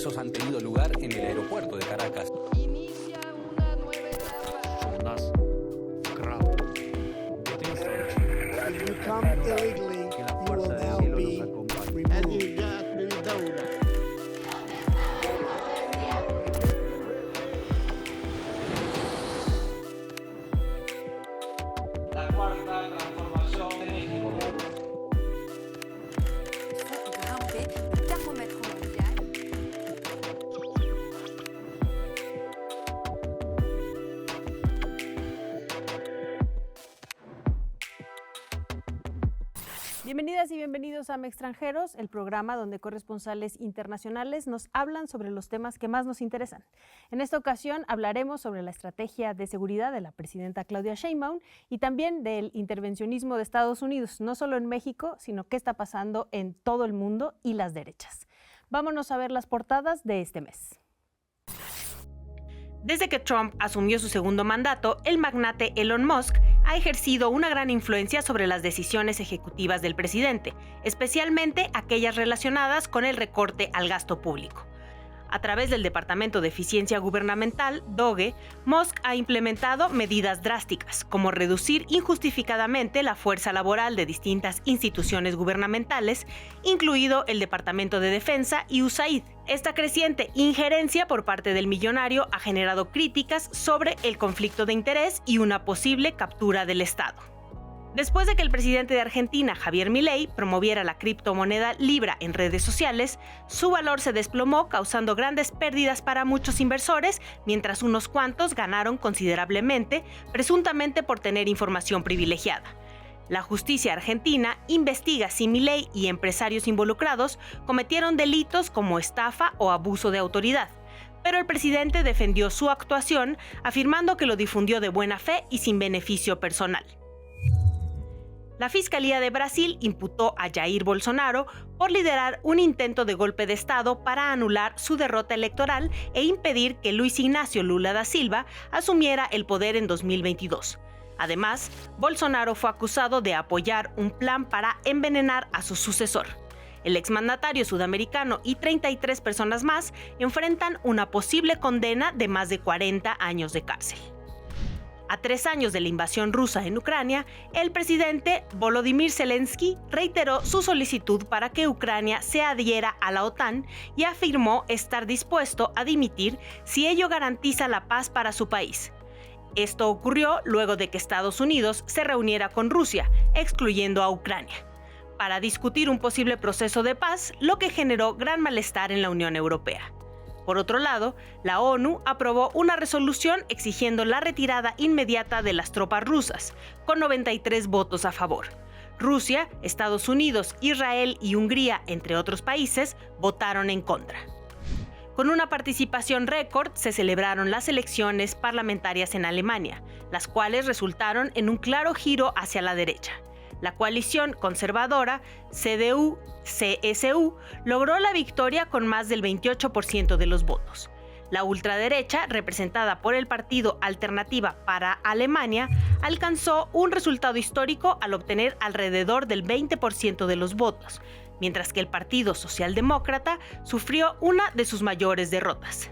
procesos han tenido lugar en el aeropuerto de Caracas. Inicia una nueva etapa. If you come illegally, you will now be removed. La cuarta transformación de México. Grimper le thermomètre mondial. Bienvenidas y bienvenidos a Extranjeros, el programa donde corresponsales internacionales nos hablan sobre los temas que más nos interesan. En esta ocasión hablaremos sobre la estrategia de seguridad de la presidenta Claudia Sheinbaum y también del intervencionismo de Estados Unidos, no solo en México, sino qué está pasando en todo el mundo y las derechas. Vámonos a ver las portadas de este mes. Desde que Trump asumió su segundo mandato, el magnate Elon Musk ha ejercido una gran influencia sobre las decisiones ejecutivas del presidente, especialmente aquellas relacionadas con el recorte al gasto público. A través del Departamento de Eficiencia Gubernamental, DOGE, Musk ha implementado medidas drásticas, como reducir injustificadamente la fuerza laboral de distintas instituciones gubernamentales, incluido el Departamento de Defensa y USAID. Esta creciente injerencia por parte del millonario ha generado críticas sobre el conflicto de interés y una posible captura del Estado. Después de que el presidente de Argentina, Javier Milei, promoviera la criptomoneda Libra en redes sociales, su valor se desplomó, causando grandes pérdidas para muchos inversores, mientras unos cuantos ganaron considerablemente, presuntamente por tener información privilegiada. La justicia argentina investiga si Milei y empresarios involucrados cometieron delitos como estafa o abuso de autoridad, pero el presidente defendió su actuación, afirmando que lo difundió de buena fe y sin beneficio personal. La Fiscalía de Brasil imputó a Jair Bolsonaro por liderar un intento de golpe de Estado para anular su derrota electoral e impedir que Luis Ignacio Lula da Silva asumiera el poder en 2022. Además, Bolsonaro fue acusado de apoyar un plan para envenenar a su sucesor. El exmandatario sudamericano y 33 personas más enfrentan una posible condena de más de 40 años de cárcel. A 3 años de la invasión rusa en Ucrania, el presidente Volodymyr Zelensky reiteró su solicitud para que Ucrania se adhiera a la OTAN y afirmó estar dispuesto a dimitir si ello garantiza la paz para su país. Esto ocurrió luego de que Estados Unidos se reuniera con Rusia, excluyendo a Ucrania, para discutir un posible proceso de paz, lo que generó gran malestar en la Unión Europea. Por otro lado, la ONU aprobó una resolución exigiendo la retirada inmediata de las tropas rusas, con 93 votos a favor. Rusia, Estados Unidos, Israel y Hungría, entre otros países, votaron en contra. Con una participación récord, se celebraron las elecciones parlamentarias en Alemania, las cuales resultaron en un claro giro hacia la derecha. La coalición conservadora CDU-CSU logró la victoria con más del 28% de los votos. La ultraderecha, representada por el partido Alternativa para Alemania, alcanzó un resultado histórico al obtener alrededor del 20% de los votos, mientras que el Partido Socialdemócrata sufrió una de sus mayores derrotas.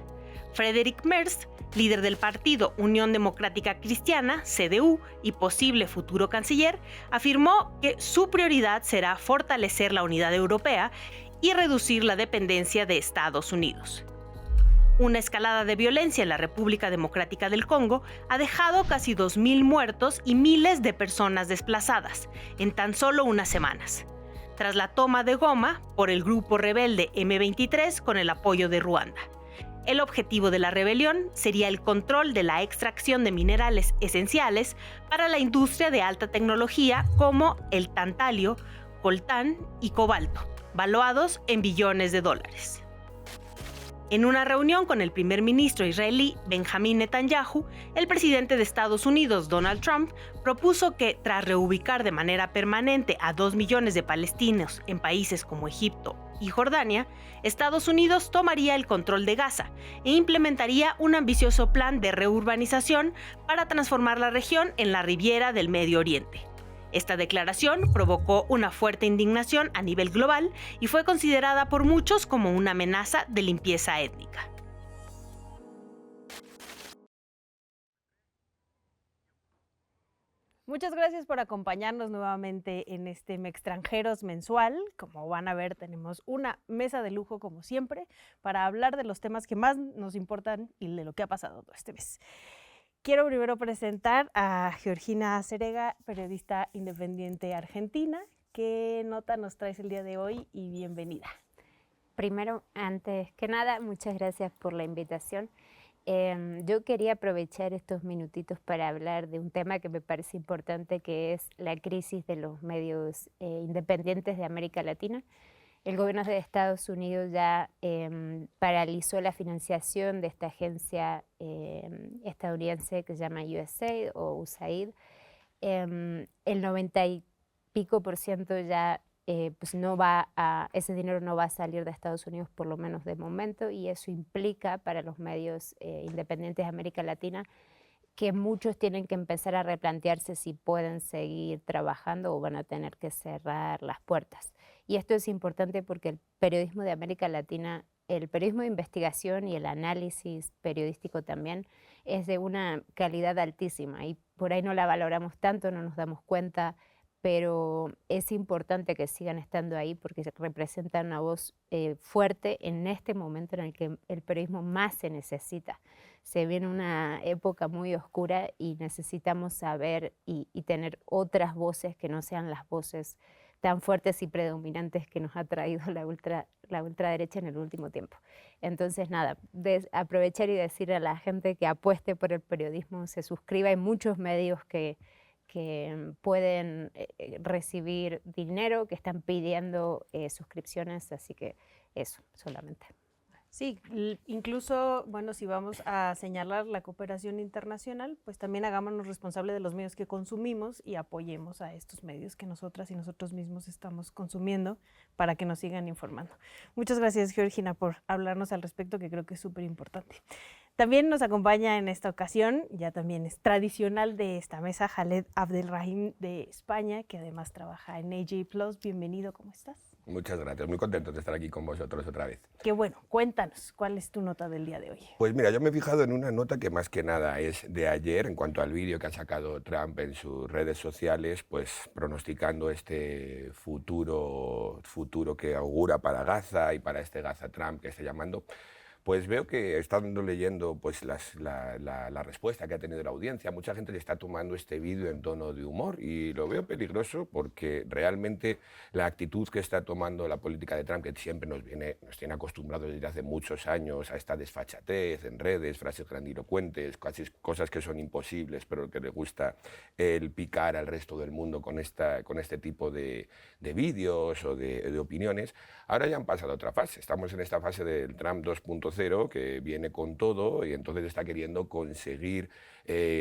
Friedrich Merz, líder del partido Unión Democrática Cristiana, CDU, y posible futuro canciller, afirmó que su prioridad será fortalecer la unidad europea y reducir la dependencia de Estados Unidos. Una escalada de violencia en la República Democrática del Congo ha dejado casi 2.000 muertos y miles de personas desplazadas en tan solo unas semanas, tras la toma de Goma por el grupo rebelde M23 con el apoyo de Ruanda. El objetivo de la rebelión sería el control de la extracción de minerales esenciales para la industria de alta tecnología como el tantalio, coltán y cobalto, valuados en billones de dólares. En una reunión con el primer ministro israelí Benjamín Netanyahu, el presidente de Estados Unidos, Donald Trump, propuso que, tras reubicar de manera permanente a 2 millones de palestinos en países como Egipto y Jordania, Estados Unidos tomaría el control de Gaza e implementaría un ambicioso plan de reurbanización para transformar la región en la Riviera del Medio Oriente. Esta declaración provocó una fuerte indignación a nivel global y fue considerada por muchos como una amenaza de limpieza étnica. Muchas gracias por acompañarnos nuevamente en este Mextranjeros mensual. Como van a ver, tenemos una mesa de lujo como siempre para hablar de los temas que más nos importan y de lo que ha pasado todo este mes. Quiero primero presentar a Georgina Cerega, periodista independiente argentina. ¿Qué nota nos traes el día de hoy y bienvenida? Primero, antes que nada, muchas gracias por la invitación. Yo quería aprovechar estos minutitos para hablar de un tema que me parece importante, que es la crisis de los medios independientes de América Latina. El gobierno de Estados Unidos ya paralizó la financiación de esta agencia estadounidense que se llama USAID o USAID. El 90 y pico % ya pues ese dinero no va a salir de Estados Unidos, por lo menos de momento, y eso implica para los medios independientes de América Latina que muchos tienen que empezar a replantearse si pueden seguir trabajando o van a tener que cerrar las puertas. Y esto es importante porque el periodismo de América Latina, el periodismo de investigación y el análisis periodístico también es de una calidad altísima y por ahí no la valoramos tanto, no nos damos cuenta, pero es importante que sigan estando ahí porque representan una voz fuerte en este momento en el que el periodismo más se necesita. Se viene una época muy oscura y necesitamos saber y tener otras voces que no sean las voces tan fuertes y predominantes que nos ha traído la ultraderecha en el último tiempo. Entonces, nada, aprovechar y decir a la gente que apueste por el periodismo, se suscriba. Hay muchos medios que pueden recibir dinero, que están pidiendo suscripciones, así que eso solamente. Sí, incluso, bueno, si vamos a señalar la cooperación internacional, pues también hagámonos responsables de los medios que consumimos y apoyemos a estos medios que nosotras y nosotros mismos estamos consumiendo para que nos sigan informando. Muchas gracias, Georgina, por hablarnos al respecto, que creo que es súper importante. También nos acompaña en esta ocasión, ya también es tradicional de esta mesa, Khaled Abdelrahim de España, que además trabaja en AJ Plus. Bienvenido, ¿cómo estás? Muchas gracias, muy contento de estar aquí con vosotros otra vez. Qué bueno, cuéntanos, ¿cuál es tu nota del día de hoy? Pues mira, yo me he fijado en una nota que más que nada es de ayer, en cuanto al vídeo que ha sacado Trump en sus redes sociales, pues pronosticando este futuro que augura para Gaza y para este Gaza Trump que está llamando. Pues veo que estando leyendo pues la respuesta que ha tenido la audiencia, mucha gente le está tomando este vídeo en tono de humor y lo veo peligroso porque realmente la actitud que está tomando la política de Trump, que siempre nos tiene acostumbrados desde hace muchos años a esta desfachatez en redes, frases grandilocuentes, cosas que son imposibles, pero que le gusta el picar al resto del mundo con este tipo de vídeos o de opiniones. Ahora ya han pasado a otra fase, estamos en esta fase del Trump 2.0, que viene con todo y entonces está queriendo conseguir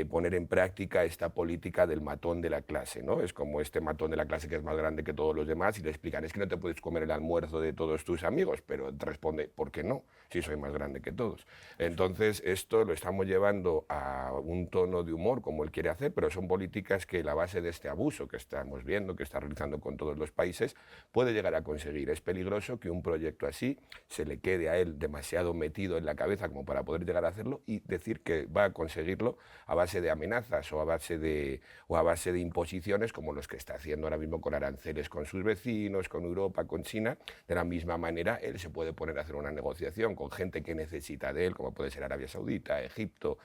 poner en práctica esta política del matón de la clase, ¿no? Es como este matón de la clase que es más grande que todos los demás y le explican, es que no te puedes comer el almuerzo de todos tus amigos, pero te responde, ¿por qué no? Si soy más grande que todos. Entonces esto lo estamos llevando a un tono de humor como él quiere hacer, pero son políticas que la base de este abuso que estamos viendo, que está realizando con todos los países, puede llegar a conseguir. Es peligroso que un proyecto así se le quede a él demasiado metido en la cabeza como para poder llegar a hacerlo y decir que va a conseguirlo a base de amenazas o a base de imposiciones como los que está haciendo ahora mismo con aranceles con sus vecinos, con Europa, con China. De la misma manera, él se puede poner a hacer una negociación con gente que necesita de él, como puede ser Arabia Saudita, Egipto,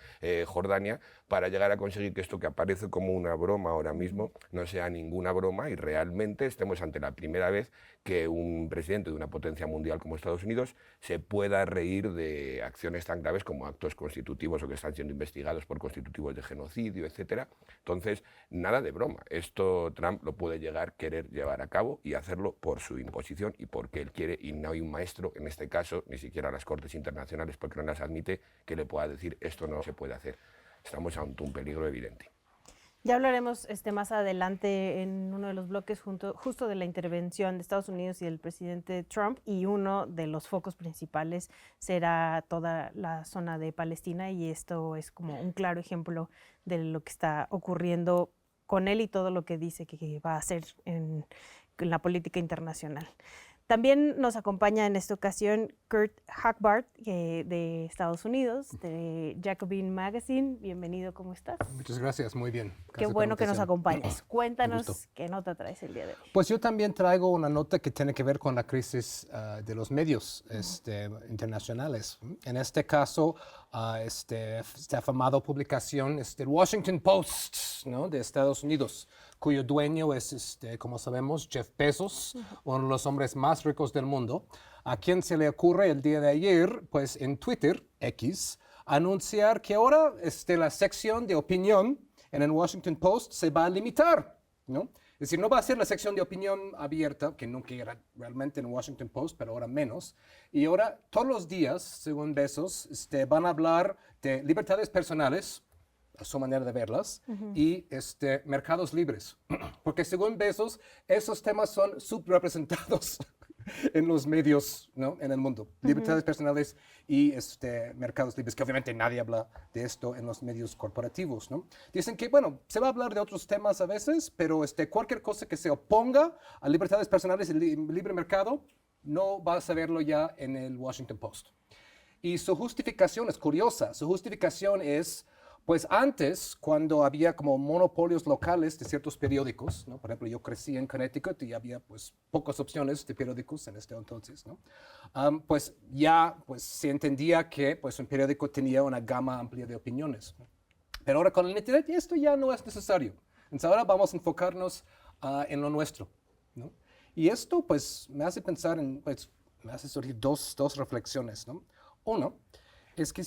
Jordania, para llegar a conseguir que esto que aparece como una broma ahora mismo no sea ninguna broma y realmente estemos ante la primera vez que un presidente de una potencia mundial como Estados Unidos se pueda reír de acciones tan graves como actos constitutivos o que están siendo investigados por constitutivos de genocidio, etcétera. Entonces, nada de broma. Esto Trump lo puede querer llevar a cabo y hacerlo por su imposición y porque él quiere, y no hay un maestro, en este caso, ni siquiera las Cortes Internacionales, porque no las admite, que le pueda decir esto no se puede hacer. Estamos ante un peligro evidente. Ya hablaremos más adelante en uno de los bloques justo de la intervención de Estados Unidos y del presidente Trump, y uno de los focos principales será toda la zona de Palestina, y esto es como un claro ejemplo de lo que está ocurriendo con él y todo lo que dice que va a hacer en la política internacional. También nos acompaña en esta ocasión Kurt Hagbart, de Estados Unidos, de Jacobin Magazine. Bienvenido, ¿cómo estás? Muchas gracias, muy bien. Gracias Qué por bueno la que nos invitación. acompañes. Cuéntanos qué nota traes el día de hoy. Pues yo también traigo una nota que tiene que ver con la crisis de los medios internacionales. En este caso, esta afamada publicación es del Washington Post, ¿no?, de Estados Unidos, cuyo dueño es, como sabemos, Jeff Bezos, uno de los hombres más ricos del mundo, a quien se le ocurre el día de ayer, pues en Twitter, X, anunciar que ahora la sección de opinión en el Washington Post se va a limitar, ¿no? Es decir, no va a ser la sección de opinión abierta, que nunca era realmente en el Washington Post, pero ahora menos. Y ahora, todos los días, según Bezos, van a hablar de libertades personales, a su manera de verlas, y mercados libres. Porque según Bezos, esos temas son subrepresentados en los medios, ¿no?, en el mundo. Libertades personales y mercados libres, que obviamente nadie habla de esto en los medios corporativos, ¿no? Dicen que, bueno, se va a hablar de otros temas a veces, pero cualquier cosa que se oponga a libertades personales y libre mercado, no vas a verlo ya en el Washington Post. Y su justificación es curiosa. Su justificación es, pues antes, cuando había como monopolios locales de ciertos periódicos, ¿no? Por ejemplo, yo crecí en Connecticut y había pues pocas opciones de periódicos en entonces, ¿no? Pues ya pues, se entendía que pues, un periódico tenía una gama amplia de opiniones, ¿no? Pero ahora con el Internet esto ya no es necesario. Entonces ahora vamos a enfocarnos en lo nuestro, ¿no? Y esto pues me hace pensar me hace surgir dos reflexiones, ¿no? Uno, es que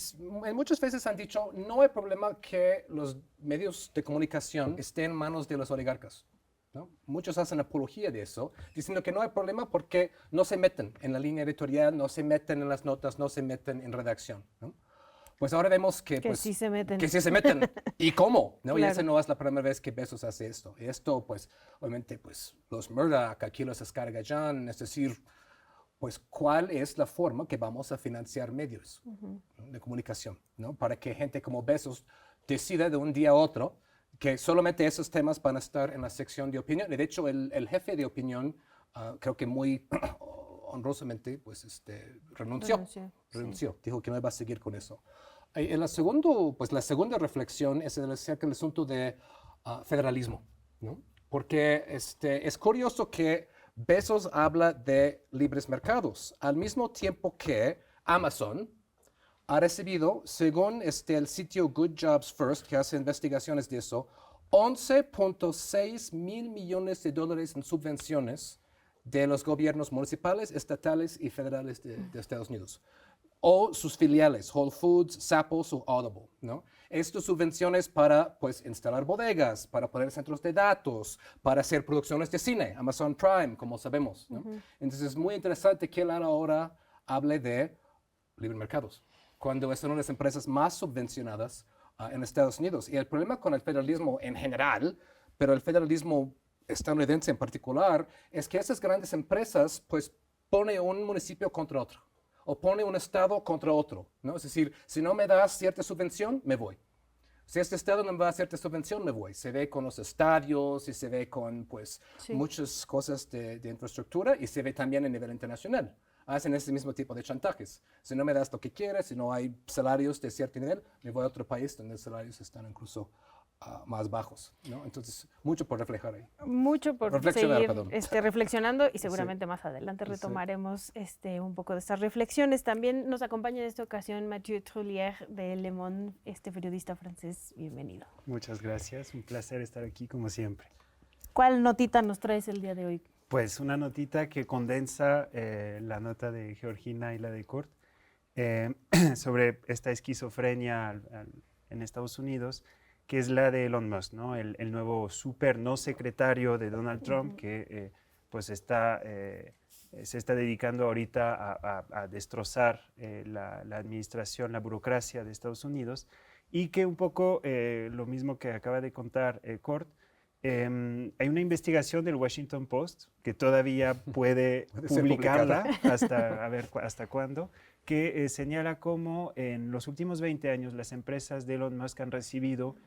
muchas veces han dicho, no hay problema que los medios de comunicación estén en manos de los oligarcas, ¿no? Muchos hacen apología de eso, diciendo que no hay problema porque no se meten en la línea editorial, no se meten en las notas, no se meten en redacción, ¿no? Pues ahora vemos que pues, sí se meten. Que sí se meten. ¿Y cómo? ¿No? Claro. Y esa no es la primera vez que Bezos hace esto. Y esto, pues, obviamente, pues, los Murdoch, aquí los Escargallán, es decir, pues, ¿cuál es la forma que vamos a financiar medios de comunicación, ¿no? Para que gente como Bezos decida de un día a otro que solamente esos temas van a estar en la sección de opinión. Y de hecho, el jefe de opinión, creo que muy honrosamente, pues, renunció. Sí. Dijo que no iba a seguir con eso. Y la segunda reflexión es acerca del asunto de federalismo, ¿no? Porque es curioso que Bezos habla de libres mercados, al mismo tiempo que Amazon ha recibido, según el sitio Good Jobs First, que hace investigaciones de eso, 11.6 mil millones de dólares en subvenciones de los gobiernos municipales, estatales y federales de Estados Unidos. O sus filiales, Whole Foods, Zappos o Audible, ¿no? Estas subvenciones para, pues, instalar bodegas, para poner centros de datos, para hacer producciones de cine, Amazon Prime, como sabemos, ¿no? Entonces es muy interesante que él ahora hable de libre mercados, cuando es una de las empresas más subvencionadas en Estados Unidos. Y el problema con el federalismo en general, pero el federalismo estadounidense en particular, es que esas grandes empresas, pues, ponen un municipio contra otro, o pone un estado contra otro, ¿no? Es decir, si no me das cierta subvención, me voy. Si este estado no me da cierta subvención, me voy. Se ve con los estadios y se ve con, pues, muchas cosas de infraestructura y se ve también a nivel internacional. Hacen ese mismo tipo de chantajes. Si no me das lo que quieres, si no hay salarios de cierto nivel, me voy a otro país donde los salarios están incluso más bajos, ¿no? Entonces, mucho por reflejar ahí. Mucho por Reflexionar, seguir reflexionando y seguramente más adelante retomaremos un poco de estas reflexiones. También nos acompaña en esta ocasión Mathieu Trullier de Le Monde, periodista francés. Bienvenido. Muchas gracias, un placer estar aquí como siempre. ¿Cuál notita nos traes el día de hoy? Pues una notita que condensa la nota de Georgina y la de Kurt sobre esta esquizofrenia en Estados Unidos, que es la de Elon Musk, ¿no? El nuevo super no secretario de Donald Trump, que pues se está dedicando ahorita a destrozar la administración, la burocracia de Estados Unidos, y que un poco lo mismo que acaba de contar Kurt, hay una investigación del Washington Post que todavía puede publicarla a ver hasta cuándo, que señala cómo en los últimos 20 años las empresas de Elon Musk han recibido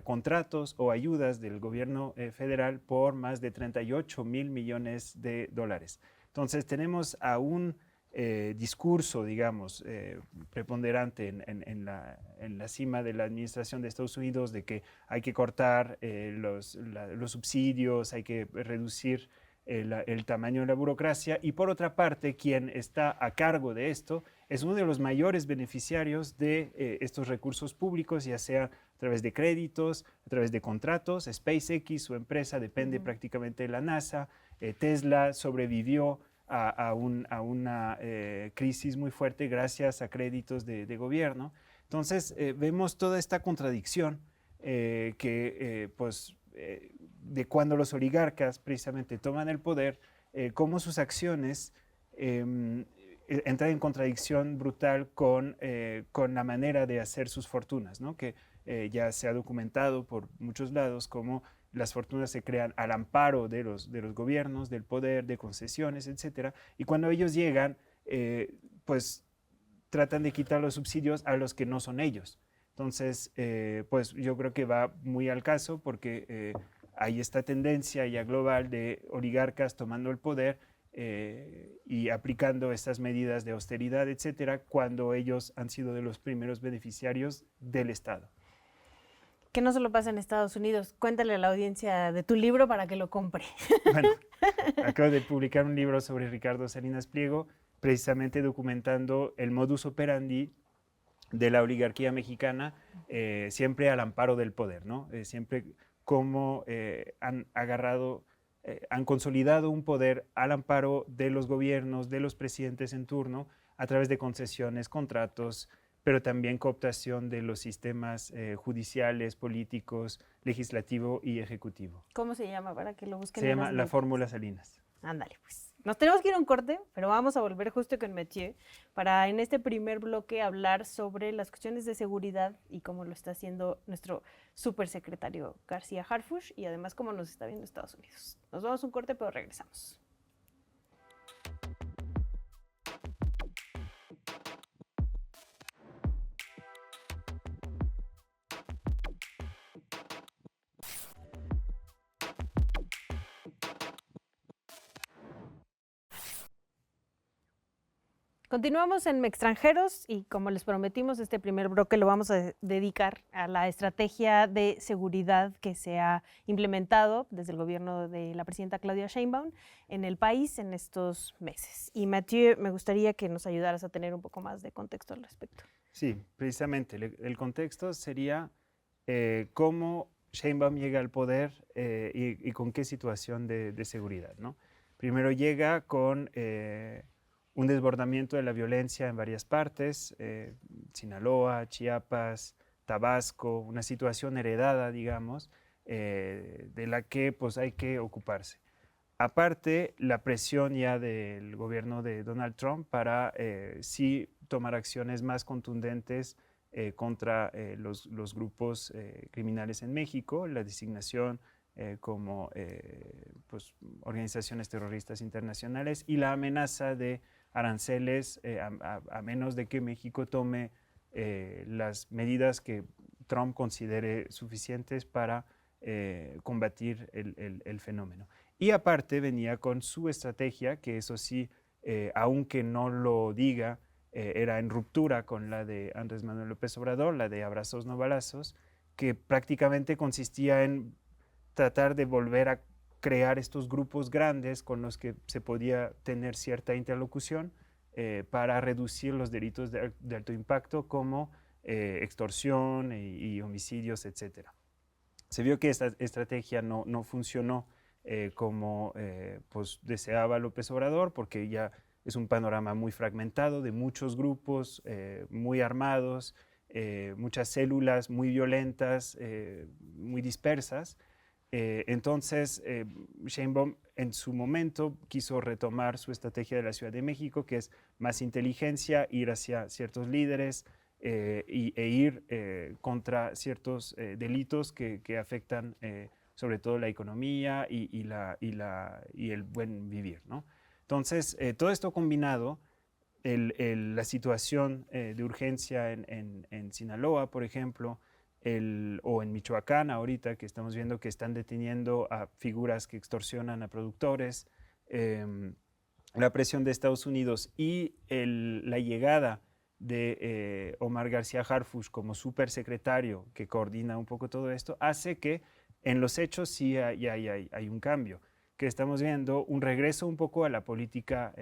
contratos o ayudas del gobierno federal por más de 38.000 millones de dólares. Entonces tenemos a un discurso, digamos, preponderante en la cima de la administración de Estados Unidos de que hay que cortar los subsidios, hay que reducir el tamaño de la burocracia, y por otra parte, quien está a cargo de esto es uno de los mayores beneficiarios de estos recursos públicos, ya sea a través de créditos, a través de contratos. SpaceX, su empresa, depende prácticamente de la NASA. Tesla sobrevivió a una crisis muy fuerte gracias a créditos de gobierno. Entonces, vemos toda esta contradicción de cuando los oligarcas precisamente toman el poder, cómo sus acciones entran en contradicción brutal con la manera de hacer sus fortunas, ¿no? Que ya se ha documentado por muchos lados cómo las fortunas se crean al amparo de los gobiernos, del poder, de concesiones, etc. Y cuando ellos llegan, pues tratan de quitar los subsidios a los que no son ellos. Entonces, pues yo creo que va muy al caso porque hay esta tendencia ya global de oligarcas tomando el poder y aplicando estas medidas de austeridad, etcétera, cuando ellos han sido de los primeros beneficiarios del Estado. Que no solo pasa en Estados Unidos. Cuéntale a la audiencia de tu libro para que lo compre. Bueno, acabo de publicar un libro sobre Ricardo Salinas Pliego, precisamente documentando el modus operandi de la oligarquía mexicana, siempre al amparo del poder, ¿no? Siempre cómo han consolidado un poder al amparo de los gobiernos, de los presidentes en turno, a través de concesiones, contratos, pero también cooptación de los sistemas judiciales, políticos, legislativo y ejecutivo. ¿Cómo se llama para que lo busquen? Se llama La Fórmula Salinas. Ándale, pues. Nos tenemos que ir a un corte, pero vamos a volver justo con Mathieu para en este primer bloque hablar sobre las cuestiones de seguridad y cómo lo está haciendo nuestro supersecretario García Harfuch y además cómo nos está viendo Estados Unidos. Nos vamos a un corte, pero regresamos. Continuamos en Extranjeros y como les prometimos, este primer bloque lo vamos a dedicar a la estrategia de seguridad que se ha implementado desde el gobierno de la presidenta Claudia Sheinbaum en el país en estos meses. Y Mathieu, me gustaría que nos ayudaras a tener un poco más de contexto al respecto. Sí, precisamente. El contexto sería cómo Sheinbaum llega al poder y con qué situación de seguridad, ¿no? Primero llega con un desbordamiento de la violencia en varias partes, Sinaloa, Chiapas, Tabasco, una situación heredada, digamos, de la que pues hay que ocuparse. Aparte, la presión ya del gobierno de Donald Trump para sí tomar acciones más contundentes contra los grupos criminales en México, la designación como pues, organizaciones terroristas internacionales y la amenaza de aranceles a menos de que México tome las medidas que Trump considere suficientes para combatir el fenómeno. Y aparte venía con su estrategia, que eso sí, aunque no lo diga, era en ruptura con la de Andrés Manuel López Obrador, la de abrazos no balazos, que prácticamente consistía en tratar de volver a crear estos grupos grandes con los que se podía tener cierta interlocución para reducir los delitos de alto impacto como extorsión y homicidios, etc. Se vio que esta estrategia no funcionó como pues deseaba López Obrador, porque ya es un panorama muy fragmentado de muchos grupos muy armados, muchas células muy violentas, muy dispersas. Entonces, Sheinbaum en su momento quiso retomar su estrategia de la Ciudad de México, que es más inteligencia, ir hacia ciertos líderes e ir contra ciertos delitos que afectan sobre todo la economía y el buen vivir, ¿no? Entonces, todo esto combinado, la situación de urgencia en Sinaloa, por ejemplo, o en Michoacán ahorita, que estamos viendo que están deteniendo a figuras que extorsionan a productores, la presión de Estados Unidos y la llegada de Omar García Harfuch como supersecretario que coordina un poco todo esto, hace que en los hechos sí hay un cambio, que estamos viendo un regreso un poco a la política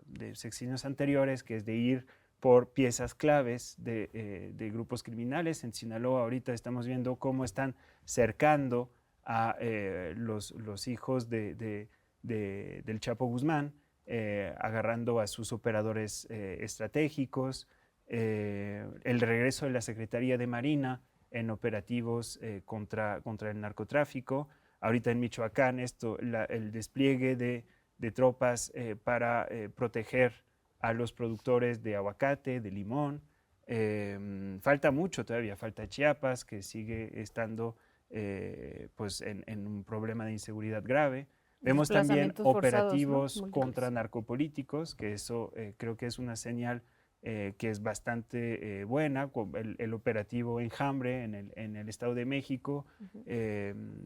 de sexenios anteriores, que es de ir por piezas claves de grupos criminales. En Sinaloa ahorita estamos viendo cómo están cercando a los hijos del Chapo Guzmán, agarrando a sus operadores estratégicos, el regreso de la Secretaría de Marina en operativos contra el narcotráfico. Ahorita en Michoacán el despliegue de tropas para proteger a los productores de aguacate, de limón. Falta mucho todavía, falta Chiapas, que sigue estando pues en un problema de inseguridad grave. Vemos también operativos forzados, ¿no? Contra narcopolíticos, que eso creo que es una señal que es bastante buena, el operativo Enjambre en el Estado de México,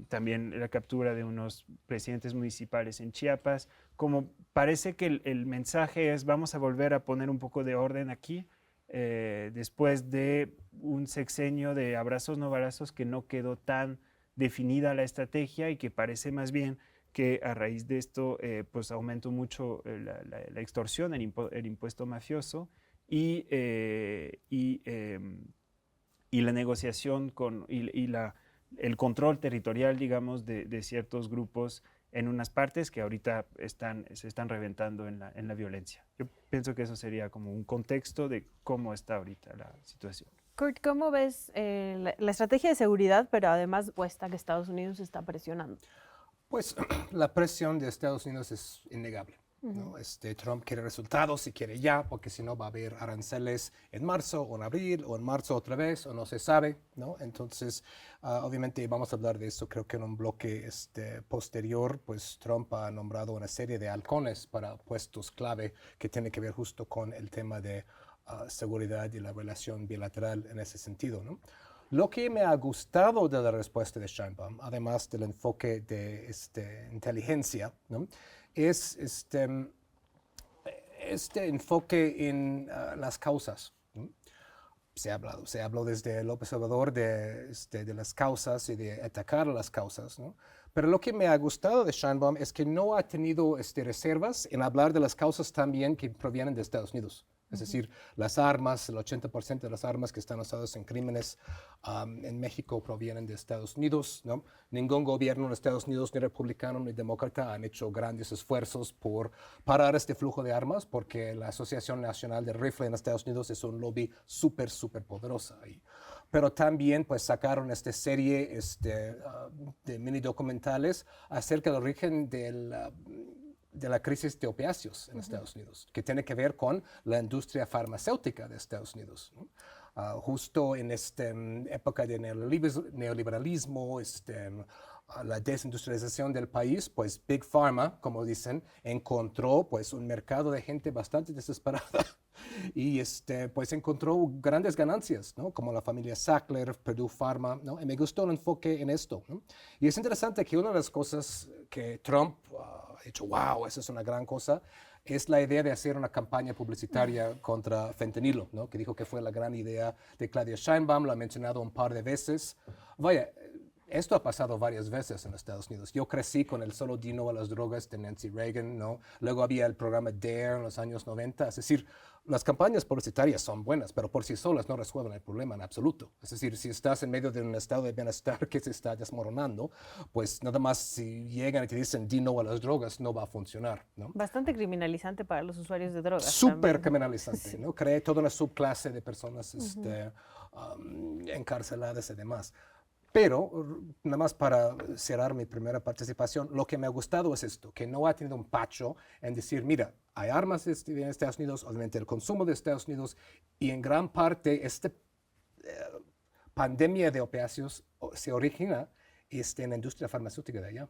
también la captura de unos presidentes municipales en Chiapas. Como parece que el mensaje es: vamos a volver a poner un poco de orden aquí, después de un sexenio de abrazos no balazos que no quedó tan definida la estrategia y que parece más bien que a raíz de esto pues aumentó mucho la extorsión, el impuesto mafioso, y la negociación el control territorial, digamos, de ciertos grupos en unas partes que ahorita se están reventando en la violencia. Yo pienso que eso sería como un contexto de cómo está ahorita la situación. Kurt, ¿cómo ves la estrategia de seguridad, pero además cuesta que Estados Unidos está presionando? Pues la presión de Estados Unidos es innegable, ¿no? Trump quiere resultados y quiere ya, porque si no va a haber aranceles en marzo o en abril o en marzo otra vez, o no se sabe, ¿no? Entonces, obviamente vamos a hablar de eso, creo que en un bloque posterior, pues Trump ha nombrado una serie de halcones para puestos clave que tiene que ver justo con el tema de seguridad y la relación bilateral en ese sentido, ¿no? Lo que me ha gustado de la respuesta de Sheinbaum, además del enfoque de inteligencia, ¿no? Es este enfoque en las causas, ¿no? Se habló desde López Obrador de las causas y de atacar las causas, ¿no? Pero lo que me ha gustado de Sheinbaum es que no ha tenido reservas en hablar de las causas también que provienen de Estados Unidos. Es decir, las armas, el 80% de las armas que están usadas en crímenes en México provienen de Estados Unidos, ¿no? Ningún gobierno en Estados Unidos, ni republicano ni demócrata, han hecho grandes esfuerzos por parar este flujo de armas, porque la Asociación Nacional del Rifle en Estados Unidos es un lobby súper poderosa. Pero también pues sacaron esta serie de mini documentales acerca del origen de la crisis de opiáceos en Estados Unidos, que tiene que ver con la industria farmacéutica de Estados Unidos, ¿no? Justo en esta época de neoliberalismo, la desindustrialización del país, pues Big Pharma, como dicen, encontró pues un mercado de gente bastante desesperada y pues encontró grandes ganancias, ¿no? Como la familia Sackler, Purdue Pharma, ¿no? Y me gustó el enfoque en esto, ¿no? Y es interesante que una de las cosas que Trump ha dicho, wow, esa es una gran cosa, es la idea de hacer una campaña publicitaria contra fentanilo, ¿no? Que dijo que fue la gran idea de Claudia Sheinbaum, lo ha mencionado un par de veces. Vaya, esto ha pasado varias veces en Estados Unidos. Yo crecí con el solo di no a las drogas de Nancy Reagan, ¿no? Luego había el programa DARE en los años 90. Es decir, las campañas publicitarias son buenas, pero por sí solas no resuelven el problema en absoluto. Es decir, si estás en medio de un estado de bienestar que se está desmoronando, pues nada más si llegan y te dicen di no a las drogas, no va a funcionar, ¿no? Bastante criminalizante para los usuarios de drogas. Súper criminalizante, ¿no? Crea toda una subclase de personas encarceladas y demás. Pero, nada más para cerrar mi primera participación, lo que me ha gustado es esto, que no ha tenido un pacho en decir, mira, hay armas en Estados Unidos, obviamente el consumo de Estados Unidos, y en gran parte esta pandemia de opiáceos se origina en la industria farmacéutica de allá.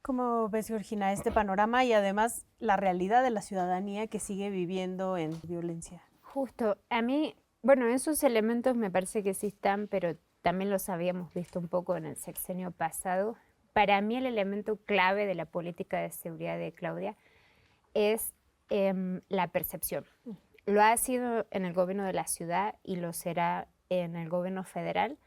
¿Cómo ves, Georgina, este panorama y además la realidad de la ciudadanía que sigue viviendo en violencia? Justo, a mí Bueno, esos elementos me parece que sí están, pero también los habíamos visto un poco en el sexenio pasado. Para mí el elemento clave de la política de seguridad de Claudia es la percepción. Lo ha sido en el gobierno de la ciudad y lo será en el gobierno federal.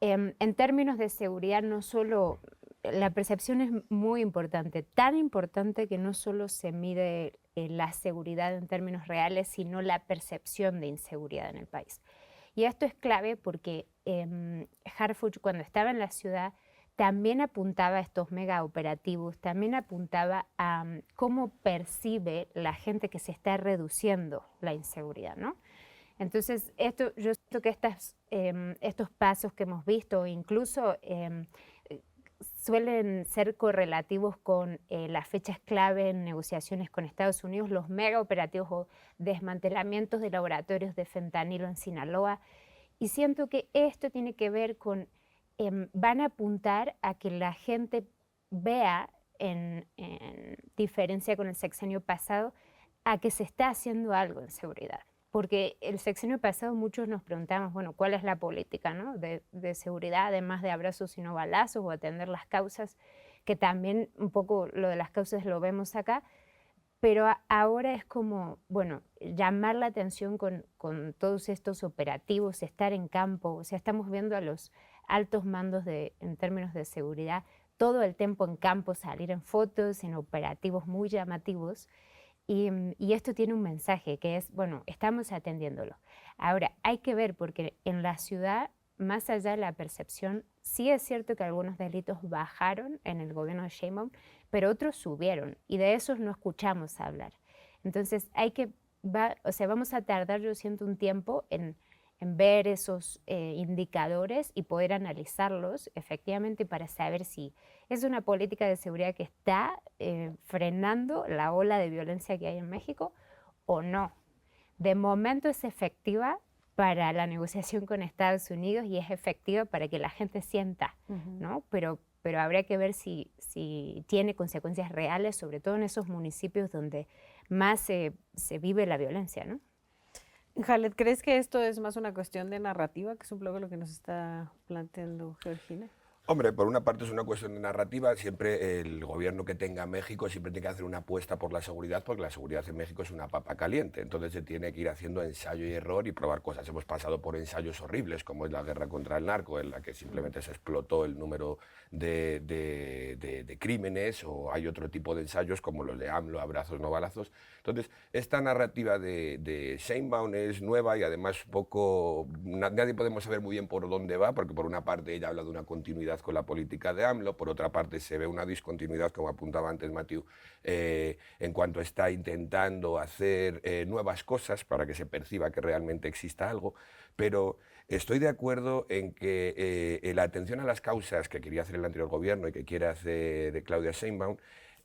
En términos de seguridad, no solo la percepción es muy importante, tan importante que no solo se mide la seguridad en términos reales, sino la percepción de inseguridad en el país. Y esto es clave porque Harfuch, cuando estaba en la ciudad, también apuntaba a estos mega operativos, también apuntaba a cómo percibe la gente que se está reduciendo la inseguridad, ¿no? Entonces, yo siento que estos pasos que hemos visto, incluso suelen ser correlativos con las fechas clave en negociaciones con Estados Unidos, los mega operativos o desmantelamientos de laboratorios de fentanilo en Sinaloa. Y siento que esto tiene que ver con, van a apuntar a que la gente vea, en diferencia con el sexenio pasado, a que se está haciendo algo en seguridad. Porque el sexenio pasado muchos nos preguntamos, bueno, ¿cuál es la política, ¿no? de seguridad, además de abrazos y no balazos o atender las causas, que también un poco lo de las causas lo vemos acá, pero ahora es como, bueno, llamar la atención con todos estos operativos, estar en campo, o sea, estamos viendo a los altos mandos en términos de seguridad todo el tiempo en campo, salir en fotos, en operativos muy llamativos. Y esto tiene un mensaje que es, bueno, estamos atendiéndolo. Ahora, hay que ver, porque en la ciudad, más allá de la percepción, sí es cierto que algunos delitos bajaron en el gobierno de Sheinbaum, pero otros subieron, y de esos no escuchamos hablar. Entonces, vamos a tardar, yo siento, un tiempo en ver esos indicadores y poder analizarlos efectivamente para saber si es una política de seguridad que está frenando la ola de violencia que hay en México o no. De momento es efectiva para la negociación con Estados Unidos y es efectiva para que la gente sienta, ¿no? Pero habría que ver si tiene consecuencias reales, sobre todo en esos municipios donde más se vive la violencia, ¿no? Khaled, ¿crees que esto es más una cuestión de narrativa, que es un poco lo que nos está planteando Georgina? Hombre, por una parte es una cuestión de narrativa. Siempre el gobierno que tenga México siempre tiene que hacer una apuesta por la seguridad, porque la seguridad en México es una papa caliente. Entonces se tiene que ir haciendo ensayo y error y probar cosas. Hemos pasado por ensayos horribles, como es la guerra contra el narco, en la que simplemente se explotó el número de crímenes, o hay otro tipo de ensayos como los de AMLO, abrazos no balazos. Entonces, esta narrativa de Sheinbaum es nueva y además nadie podemos saber muy bien por dónde va, porque por una parte ella habla de una continuidad con la política de AMLO, por otra parte se ve una discontinuidad, como apuntaba antes Mathieu, en cuanto está intentando hacer nuevas cosas para que se perciba que realmente exista algo, pero estoy de acuerdo en que la atención a las causas que quería hacer el anterior gobierno y que quiere hacer Claudia Sheinbaum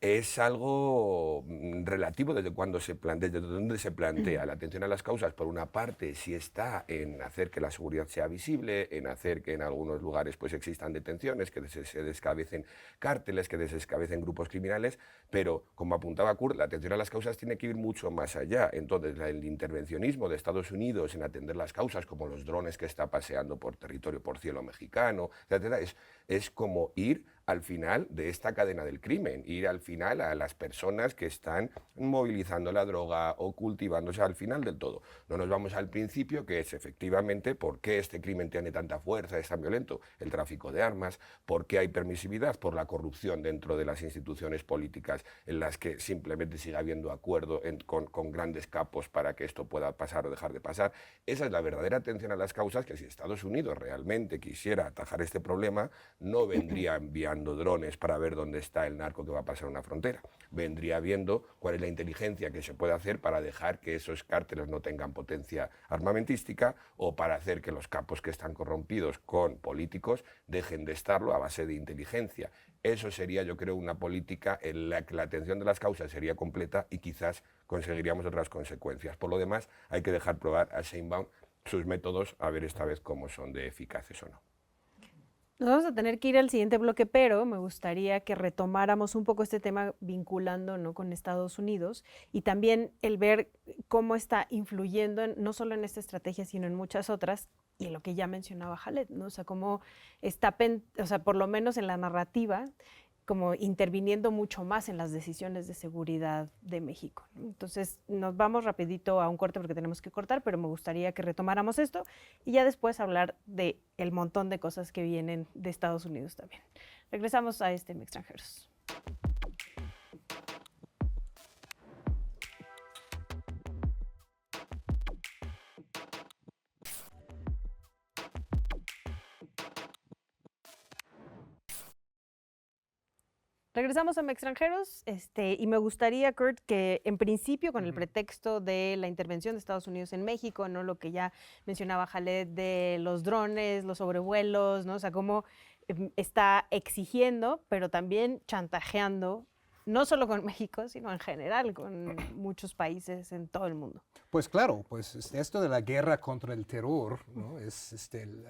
es algo relativo desde dónde se plantea. La atención a las causas, por una parte, sí está en hacer que la seguridad sea visible, en hacer que en algunos lugares pues existan detenciones, que se descabecen cárteles, que se descabecen grupos criminales, pero, como apuntaba Kurt, la atención a las causas tiene que ir mucho más allá. Entonces, el intervencionismo de Estados Unidos en atender las causas, como los drones que está paseando por cielo mexicano, etcétera, es como ir al final de esta cadena del crimen, ir al final a las personas que están movilizando la droga o cultivándose al final del todo. No nos vamos al principio, que es efectivamente por qué este crimen tiene tanta fuerza, es tan violento, el tráfico de armas, por qué hay permisividad, por la corrupción dentro de las instituciones políticas en las que simplemente sigue habiendo acuerdo con grandes capos para que esto pueda pasar o dejar de pasar. Esa es la verdadera atención a las causas, que si Estados Unidos realmente quisiera atajar este problema, no vendría enviando drones para ver dónde está el narco que va a pasar una frontera. Vendría viendo cuál es la inteligencia que se puede hacer para dejar que esos cárteles no tengan potencia armamentística, o para hacer que los capos que están corrompidos con políticos dejen de estarlo a base de inteligencia. Eso sería, yo creo, una política en la que la atención de las causas sería completa y quizás conseguiríamos otras consecuencias. Por lo demás, hay que dejar probar a Sheinbaum sus métodos, a ver esta vez cómo son de eficaces o no. Nos vamos a tener que ir al siguiente bloque, pero me gustaría que retomáramos un poco este tema vinculando, ¿no?, con Estados Unidos y también el ver cómo está influyendo no solo en esta estrategia, sino en muchas otras, y en lo que ya mencionaba Khaled, ¿no? O sea, cómo está, o sea, por lo menos en la narrativa, como interviniendo mucho más en las decisiones de seguridad de México, ¿no? Entonces, nos vamos rapidito a un corte porque tenemos que cortar, pero me gustaría que retomáramos esto y ya después hablar de el montón de cosas que vienen de Estados Unidos también. Regresamos a Extranjeros. Regresamos a Extranjeros y me gustaría, Kurt, que en principio con el pretexto de la intervención de Estados Unidos en México, ¿no?, lo que ya mencionaba Khaled de los drones, los sobrevuelos, ¿no?, o sea, cómo está exigiendo, pero también chantajeando, no solo con México, sino en general con muchos países en todo el mundo. Pues claro, pues esto de la guerra contra el terror, ¿no?, es el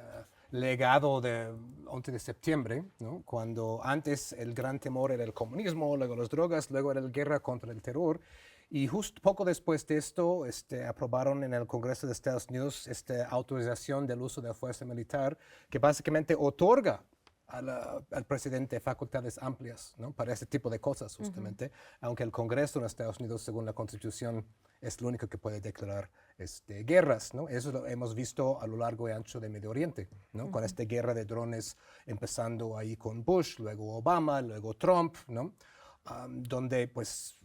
legado de 11 de septiembre, ¿no?, cuando antes el gran temor era el comunismo, luego las drogas, luego era la guerra contra el terror. Y justo poco después de esto, aprobaron en el Congreso de Estados Unidos esta autorización del uso de la fuerza militar que básicamente otorga al presidente facultades amplias, ¿no?, para este tipo de cosas justamente, aunque el Congreso en Estados Unidos, según la Constitución, es lo único que puede declarar guerras, ¿no? Eso lo hemos visto a lo largo y ancho de Medio Oriente, ¿no? Con esta guerra de drones empezando ahí con Bush, luego Obama, luego Trump, ¿no? Donde pues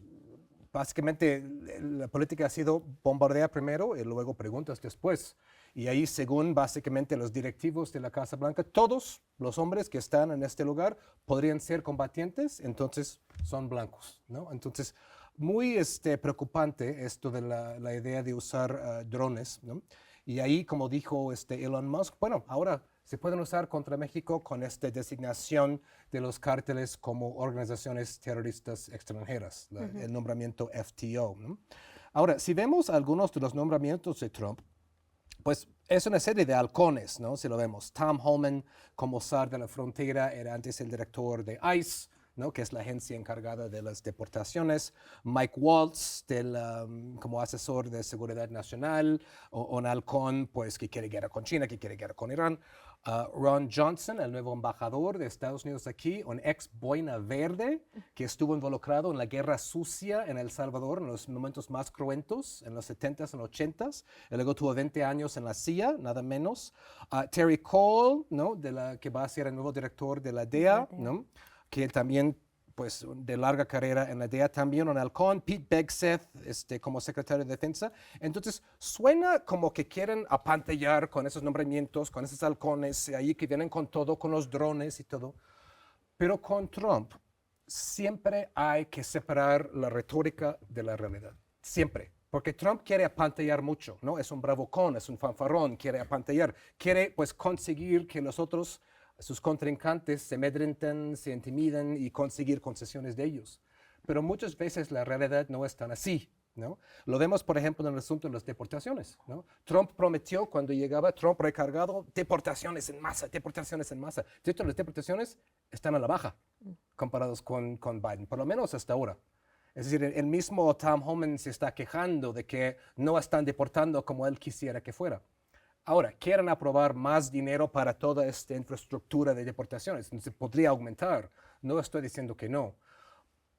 básicamente la política ha sido bombardea primero y luego preguntas después. Y ahí, según básicamente los directivos de la Casa Blanca, todos los hombres que están en este lugar podrían ser combatientes, entonces son blancos, ¿no? Entonces, muy preocupante esto de la idea de usar drones, ¿no? Y ahí, como dijo Elon Musk, bueno, ahora se pueden usar contra México con esta designación de los cárteles como organizaciones terroristas extranjeras, el nombramiento FTO, ¿no? Ahora, si vemos algunos de los nombramientos de Trump, pues es una serie de halcones, ¿no? Si lo vemos, Tom Homan como zar de la frontera era antes el director de ICE, ¿no?, que es la agencia encargada de las deportaciones. Mike Waltz como asesor de seguridad nacional, un halcón pues que quiere guerra con China, que quiere guerra con Irán. Ron Johnson, el nuevo embajador de Estados Unidos aquí, un ex boina verde que estuvo involucrado en la guerra sucia en El Salvador en los momentos más cruentos, en los 70s y 80s. Y luego tuvo 20 años en la CIA, nada menos. Terry Cole, ¿no?, que va a ser el nuevo director de la DEA, ¿no?, que también, pues, de larga carrera en la DEA, también un halcón. Pete Bexeth, como secretario de Defensa. Entonces, suena como que quieren apantallar con esos nombramientos, con esos halcones, ahí que vienen con todo, con los drones y todo. Pero con Trump, siempre hay que separar la retórica de la realidad. Siempre. Porque Trump quiere apantallar mucho, ¿no? Es un bravucón, es un fanfarrón, quiere apantallar. Quiere, pues, conseguir que los otros, sus contrincantes, se amedrenten, se intimidan y conseguir concesiones de ellos. Pero muchas veces la realidad no es tan así, ¿no? Lo vemos, por ejemplo, en el asunto de las deportaciones, ¿no? Trump prometió cuando llegaba, Trump recargado, deportaciones en masa, deportaciones en masa. De hecho, las deportaciones están a la baja comparados con Biden, por lo menos hasta ahora. Es decir, el mismo Tom Homan se está quejando de que no están deportando como él quisiera que fuera. Ahora, quieren aprobar más dinero para toda esta infraestructura de deportaciones. Entonces, podría aumentar. No estoy diciendo que no.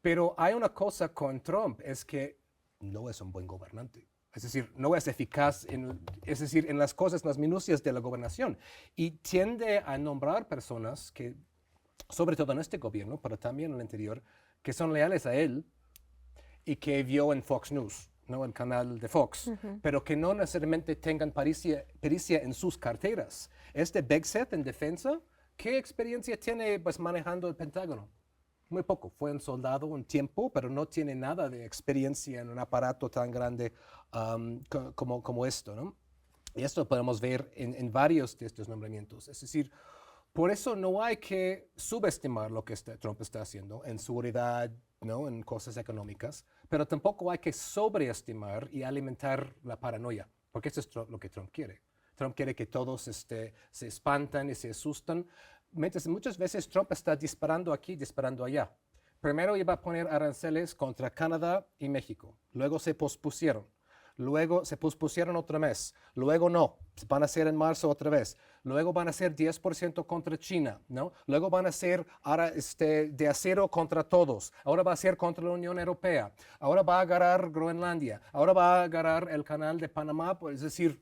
Pero hay una cosa con Trump, es que no es un buen gobernante. Es decir, no es eficaz en las cosas, en las minucias de la gobernación. Y tiende a nombrar personas que, sobre todo en este gobierno, pero también en el anterior, que son leales a él y que vio en Fox News, ¿no?, el canal de Fox, pero que no necesariamente tengan pericia en sus carteras. Bexeth en defensa, ¿qué experiencia tiene, pues, manejando el Pentágono? Muy poco. Fue un soldado un tiempo, pero no tiene nada de experiencia en un aparato tan grande como esto, ¿no? Y esto podemos ver en varios de estos nombramientos. Es decir, por eso no hay que subestimar lo que Trump está haciendo en seguridad, ¿no?, en cosas económicas, pero tampoco hay que sobreestimar y alimentar la paranoia, porque eso es lo que Trump quiere. Trump quiere que todos se espantan y se asustan, muchas veces Trump está disparando aquí, disparando allá. Primero iba a poner aranceles contra Canadá y México, luego se pospusieron. Luego se pospusieron otro mes, luego no, van a ser en marzo otra vez, luego van a ser 10% contra China, ¿no? Luego van a ser ahora de acero contra todos, ahora va a ser contra la Unión Europea, ahora va a agarrar Groenlandia, ahora va a agarrar el canal de Panamá, pues, es decir,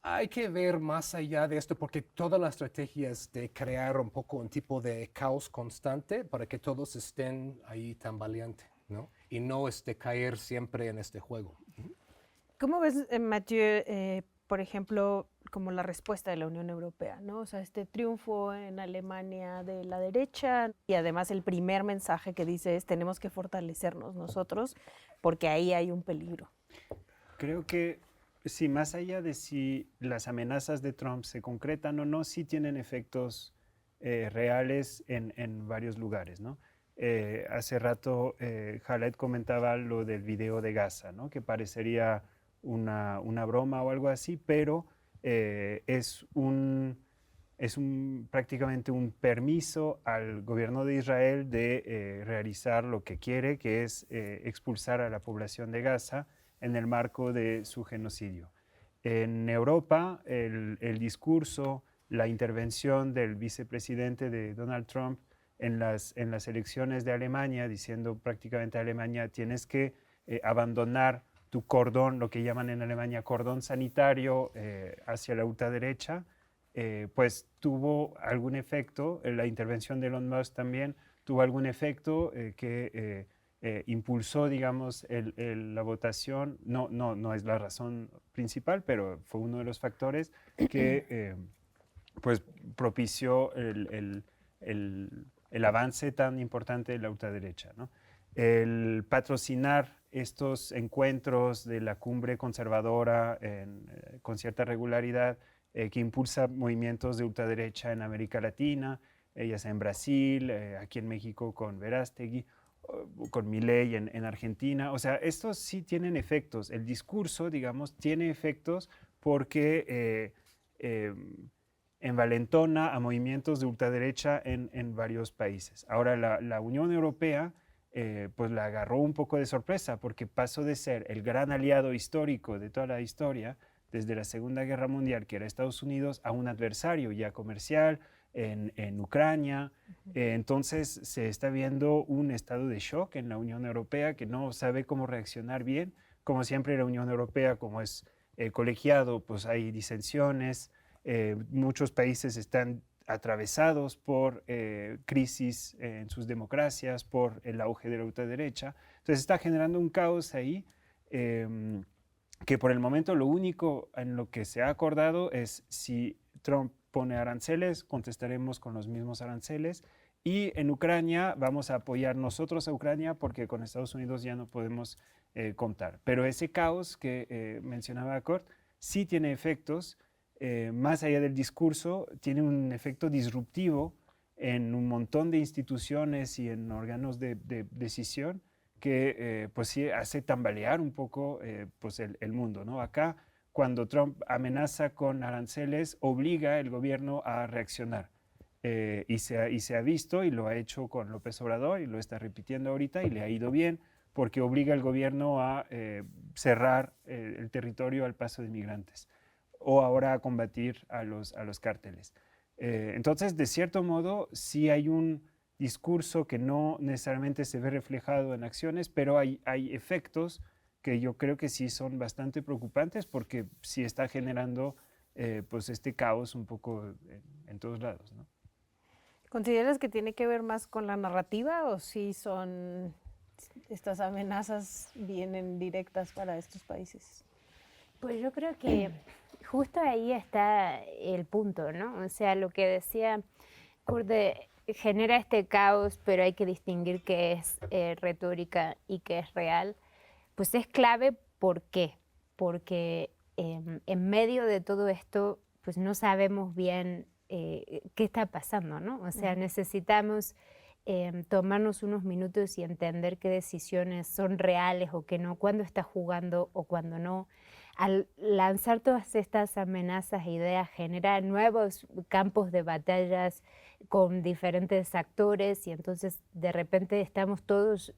hay que ver más allá de esto porque toda la estrategia es de crear un poco un tipo de caos constante para que todos estén ahí tambaleantes, ¿no? Y no caer siempre en este juego. ¿Cómo ves, Mathieu, por ejemplo, como la respuesta de la Unión Europea, ¿no? O sea, este triunfo en Alemania de la derecha y además el primer mensaje que dice es tenemos que fortalecernos nosotros porque ahí hay un peligro. Creo que sí, más allá de si las amenazas de Trump se concretan o no, sí tienen efectos reales en varios lugares, ¿no? Hace rato Khaled comentaba lo del video de Gaza, ¿no? Que parecería una broma o algo así, pero es prácticamente un permiso al gobierno de Israel de realizar lo que quiere, que es expulsar a la población de Gaza en el marco de su genocidio. En Europa, el discurso, la intervención del vicepresidente de Donald Trump en las elecciones de Alemania, diciendo prácticamente a Alemania tienes que abandonar tu cordón, lo que llaman en Alemania cordón sanitario hacia la ultraderecha, pues tuvo algún efecto. La intervención de Elon Musk también tuvo algún efecto que impulsó, digamos, la votación. No es la razón principal, pero fue uno de los factores que pues propició el avance tan importante de la ultraderecha, ¿no? El patrocinar estos encuentros de la cumbre conservadora con cierta regularidad que impulsa movimientos de ultraderecha en América Latina, ya sea en Brasil, aquí en México con Verástegui, con Milei en Argentina. O sea, estos sí tienen efectos. El discurso, digamos, tiene efectos porque envalentona a movimientos de ultraderecha en varios países. Ahora, la Unión Europea pues la agarró un poco de sorpresa porque pasó de ser el gran aliado histórico de toda la historia desde la Segunda Guerra Mundial, que era Estados Unidos, a un adversario ya comercial en Ucrania. Entonces se está viendo un estado de shock en la Unión Europea que no sabe cómo reaccionar bien. Como siempre, la Unión Europea, como es colegiado, pues hay disensiones. Muchos países están atravesados por crisis en sus democracias, por el auge de la ultraderecha. Entonces está generando un caos ahí que por el momento lo único en lo que se ha acordado es si Trump pone aranceles, contestaremos con los mismos aranceles, y en Ucrania vamos a apoyar nosotros a Ucrania porque con Estados Unidos ya no podemos contar. Pero ese caos que mencionaba Kurt sí tiene efectos. Más allá del discurso, tiene un efecto disruptivo en un montón de instituciones y en órganos de decisión que pues sí hace tambalear un poco pues el mundo, ¿no? Acá, cuando Trump amenaza con aranceles, obliga al gobierno a reaccionar. Y se ha visto, y lo ha hecho con López Obrador, y lo está repitiendo ahorita, y le ha ido bien, porque obliga al gobierno a cerrar el territorio al paso de inmigrantes, o ahora a combatir a los cárteles. Entonces, de cierto modo, sí hay un discurso que no necesariamente se ve reflejado en acciones, pero hay efectos que yo creo que sí son bastante preocupantes porque sí está generando pues este caos un poco en todos lados, ¿no? ¿Consideras que tiene que ver más con la narrativa o si son estas amenazas vienen directas para estos países? Pues yo creo que justo ahí está el punto, ¿no? O sea, lo que decía Kurt, genera este caos, pero hay que distinguir qué es retórica y qué es real. Pues es clave, ¿por qué? Porque en medio de todo esto, pues no sabemos bien qué está pasando, ¿no? O sea, necesitamos tomarnos unos minutos y entender qué decisiones son reales o qué no, cuándo está jugando o cuándo no. al lanzar todas estas amenazas e ideas, genera nuevos campos de batallas con diferentes actores y entonces de repente estamos todos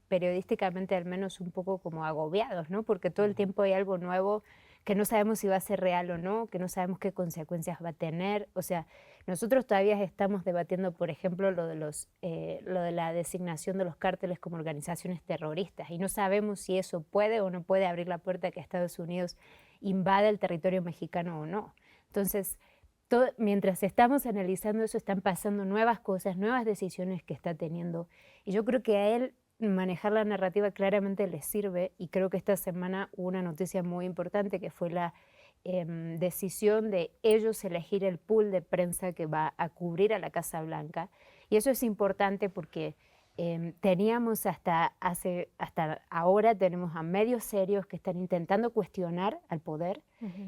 periodísticamente al menos un poco como agobiados, ¿no? Porque todo el tiempo hay algo nuevo que no sabemos si va a ser real o no, que no sabemos qué consecuencias va a tener. O sea, nosotros todavía estamos debatiendo, por ejemplo, lo de la designación de los cárteles como organizaciones terroristas y no sabemos si eso puede o no puede abrir la puerta a que Estados Unidos invada el territorio mexicano o no. Entonces, mientras estamos analizando eso, están pasando nuevas cosas, nuevas decisiones que está teniendo. Y yo creo que a él manejar la narrativa claramente le sirve, y creo que esta semana hubo una noticia muy importante que fue la decisión de ellos elegir el pool de prensa que va a cubrir a la Casa Blanca. Y eso es importante porque teníamos hasta ahora tenemos a medios serios que están intentando cuestionar al poder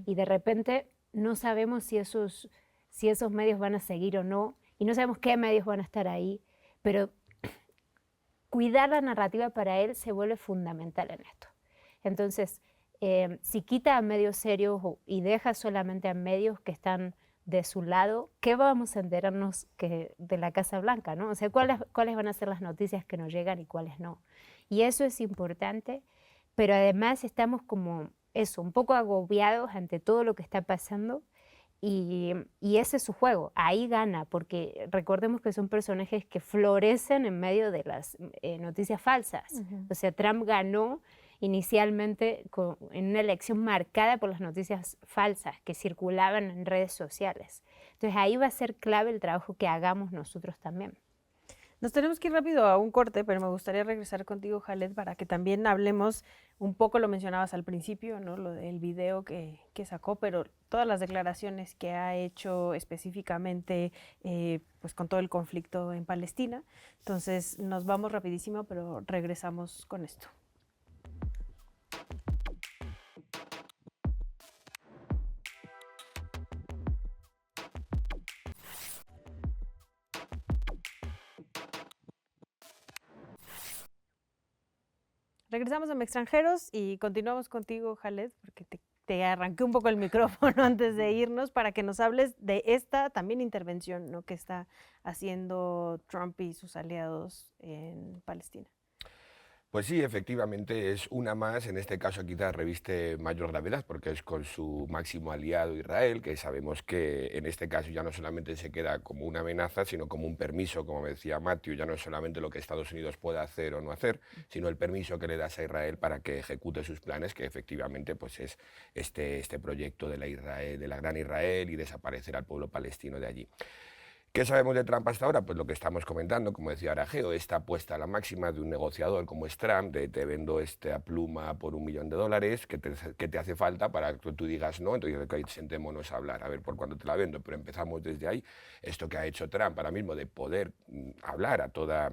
y de repente no sabemos si esos medios van a seguir o no, y no sabemos qué medios van a estar ahí, pero cuidar la narrativa para él se vuelve fundamental en esto. Entonces, si quita a medios serios y deja solamente a medios que están de su lado, ¿qué vamos a enterarnos de la Casa Blanca, ¿no? O sea, ¿cuáles van a ser las noticias que nos llegan y cuáles no? Y eso es importante, pero además estamos como eso, un poco agobiados ante todo lo que está pasando. Y ese es su juego, ahí gana, porque recordemos que son personajes que florecen en medio de las noticias falsas. O sea, Trump ganó inicialmente en una elección marcada por las noticias falsas que circulaban en redes sociales. Entonces ahí va a ser clave el trabajo que hagamos nosotros también. Nos tenemos que ir rápido a un corte, pero me gustaría regresar contigo, Khaled, para que también hablemos un poco, lo mencionabas al principio, ¿no? Lo del video que sacó, pero todas las declaraciones que ha hecho específicamente pues con todo el conflicto en Palestina. Entonces nos vamos rapidísimo, pero regresamos con esto. Regresamos a Extranjeros y continuamos contigo, Khaled, porque te arranqué un poco el micrófono antes de irnos para que nos hables de esta también intervención, ¿no?, que está haciendo Trump y sus aliados en Palestina. Pues sí, efectivamente es una más, en este caso quizás reviste mayor gravedad porque es con su máximo aliado Israel, que sabemos que en este caso ya no solamente se queda como una amenaza, sino como un permiso, como decía Matthew, ya no es solamente lo que Estados Unidos pueda hacer o no hacer, sino el permiso que le das a Israel para que ejecute sus planes, que efectivamente pues es este proyecto de la gran Israel y desaparecer al pueblo palestino de allí. ¿Qué sabemos de Trump hasta ahora? Pues lo que estamos comentando, como decía Arageo, esta apuesta a la máxima de un negociador como es Trump, de te vendo esta pluma por $1 millón, que te hace falta para que tú digas no, entonces sentémonos a hablar, a ver por cuánto te la vendo, pero empezamos desde ahí. Esto que ha hecho Trump ahora mismo de poder hablar a toda,